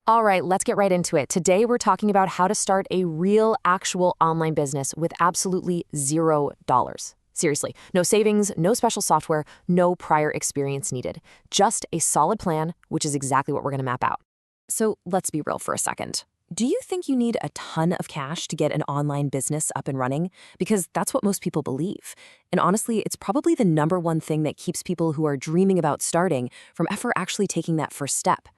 All right, let's get right into it. Today, we're talking about how to start a real, actual online business with absolutely $0. Seriously, no savings, no special software, no prior experience needed. Just a solid plan, which is exactly what we're going to map out. So let's be real for a second. Do you think you need a ton of cash to get an online business up and running? Because that's what most people believe. And honestly, it's probably the number one thing that keeps people who are dreaming about starting from ever actually taking that first step.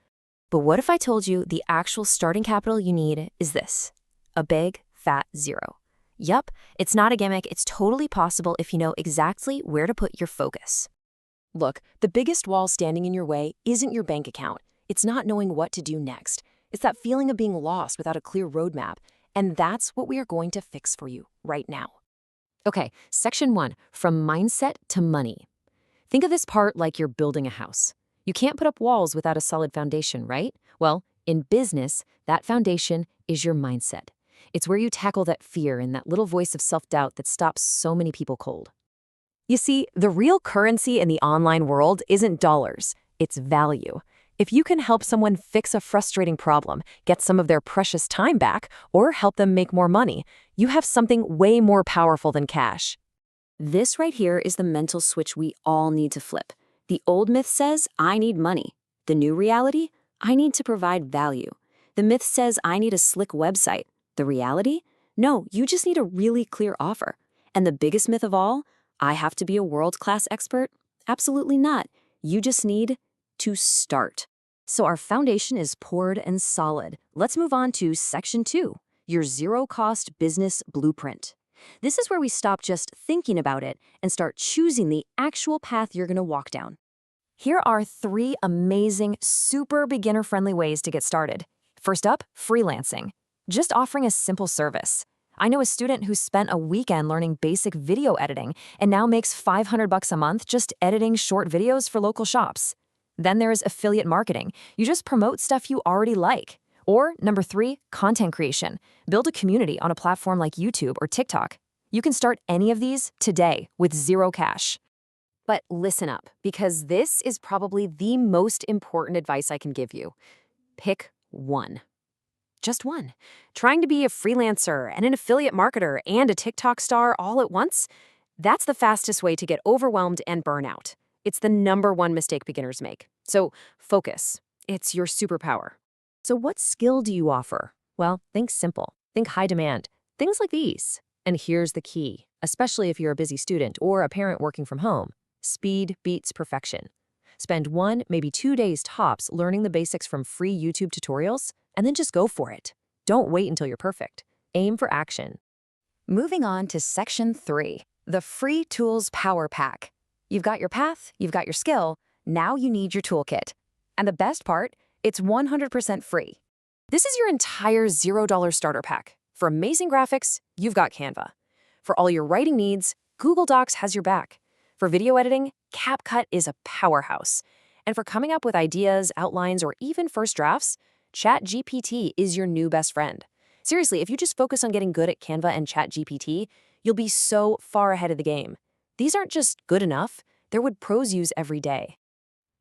But what if I told you the actual starting capital you need is this? A big, fat zero. Yup, it's not a gimmick. It's totally possible if you know exactly where to put your focus. Look, the biggest wall standing in your way isn't your bank account. It's not knowing what to do next. It's that feeling of being lost without a clear roadmap. And that's what we are going to fix for you right now. Okay, section 1, from mindset to money. Think of this part like you're building a house. You can't put up walls without a solid foundation, right? Well, in business, that foundation is your mindset. It's where you tackle that fear and that little voice of self-doubt that stops so many people cold. You see, the real currency in the online world isn't dollars, it's value. If you can help someone fix a frustrating problem, get some of their precious time back, or help them make more money, you have something way more powerful than cash. This right here is the mental switch we all need to flip. The old myth says, I need money. The new reality, I need to provide value. The myth says, I need a slick website. The reality, no, you just need a really clear offer. And the biggest myth of all, I have to be a world-class expert? Absolutely not. You just need to start. So our foundation is poured and solid. Let's move on to section 2, your zero-cost business blueprint. This is where we stop just thinking about it and start choosing the actual path you're going to walk down. Here are 3 amazing, super beginner-friendly ways to get started. First up, freelancing. Just offering a simple service. I know a student who spent a weekend learning basic video editing and now makes $500 a month just editing short videos for local shops. Then there's affiliate marketing. You just promote stuff you already like. Or number 3, content creation. Build a community on a platform like YouTube or TikTok. You can start any of these today with 0 cash. But listen up, because this is probably the most important advice I can give you. Pick one. Just one. Trying to be a freelancer and an affiliate marketer and a TikTok star all at once? That's the fastest way to get overwhelmed and burn out. It's the number one mistake beginners make. So focus. It's your superpower. So what skill do you offer? Well, think simple. Think high demand. Things like these. And here's the key, especially if you're a busy student or a parent working from home. Speed beats perfection. Spend 1, maybe 2 days tops learning the basics from free YouTube tutorials, and then just go for it. Don't wait until you're perfect. Aim for action. Moving on to section 3, the free tools power pack. You've got your path, you've got your skill, now you need your toolkit. And the best part, it's 100% free. This is your entire $0 starter pack. For amazing graphics, you've got Canva. For all your writing needs, Google Docs has your back. For video editing, CapCut is a powerhouse. And for coming up with ideas, outlines, or even first drafts, ChatGPT is your new best friend. Seriously, if you just focus on getting good at Canva and ChatGPT, you'll be so far ahead of the game. These aren't just good enough, they're what pros use every day.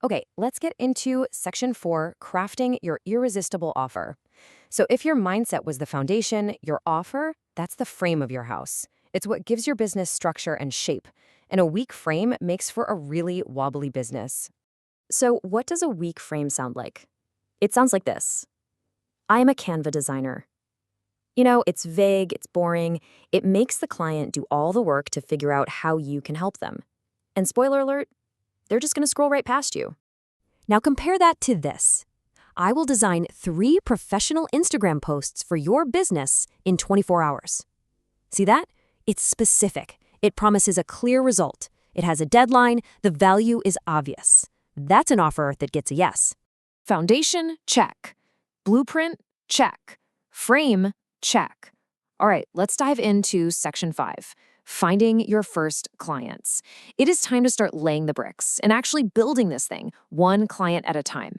Okay, let's get into section 4, crafting your irresistible offer. So if your mindset was the foundation, your offer, that's the frame of your house. It's what gives your business structure and shape. And a weak frame makes for a really wobbly business. So what does a weak frame sound like? It sounds like this. I am a Canva designer. You know, it's vague, it's boring. It makes the client do all the work to figure out how you can help them. And spoiler alert, they're just going to scroll right past you. Now compare that to this. I will design 3 professional Instagram posts for your business in 24 hours. See that? It's specific. It promises a clear result. It has a deadline. The value is obvious. That's an offer that gets a yes. Foundation, check. Blueprint, check. Frame, check. All right, let's dive into section 5. Finding your first clients. It is time to start laying the bricks and actually building this thing, one client at a time.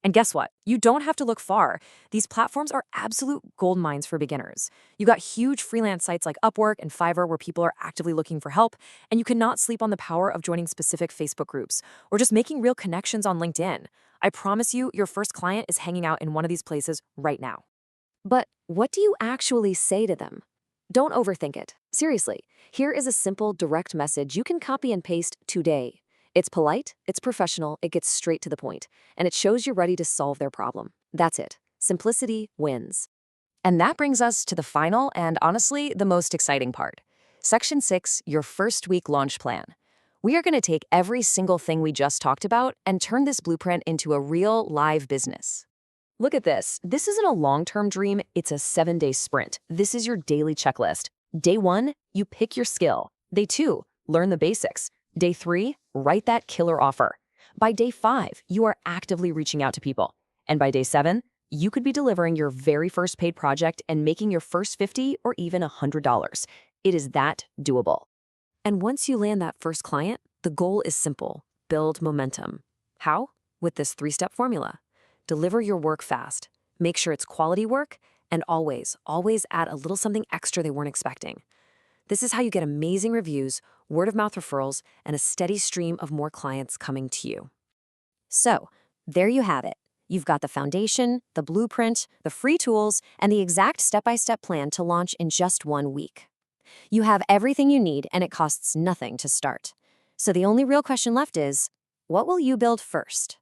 And guess what? You don't have to look far. These platforms are absolute gold mines for beginners. You got huge freelance sites like Upwork and Fiverr where people are actively looking for help, and you cannot sleep on the power of joining specific Facebook groups or just making real connections on LinkedIn. I promise you, your first client is hanging out in one of these places right now. But what do you actually say to them? Don't overthink it. Seriously, here is a simple, direct message you can copy and paste today. It's polite, it's professional, it gets straight to the point, and it shows you're ready to solve their problem. That's it. Simplicity wins. And that brings us to the final and honestly, the most exciting part. Section 6, your first week launch plan. We are going to take every single thing we just talked about and turn this blueprint into a real live business. Look at this. This isn't a long-term dream, it's a 7-day sprint. This is your daily checklist. Day 1, you pick your skill. Day 2, learn the basics. Day 3, write that killer offer. By day 5, you are actively reaching out to people. And by day 7, you could be delivering your very first paid project and making your first $50 or even $100. It is that doable. And once you land that first client, the goal is simple: build momentum. How? With this 3-step formula. Deliver your work fast, make sure it's quality work, and always, always add a little something extra they weren't expecting. This is how you get amazing reviews, word-of-mouth referrals, and a steady stream of more clients coming to you. So, there you have it. You've got the foundation, the blueprint, the free tools, and the exact step-by-step plan to launch in just 1 week. You have everything you need, and it costs nothing to start. So the only real question left is, what will you build first?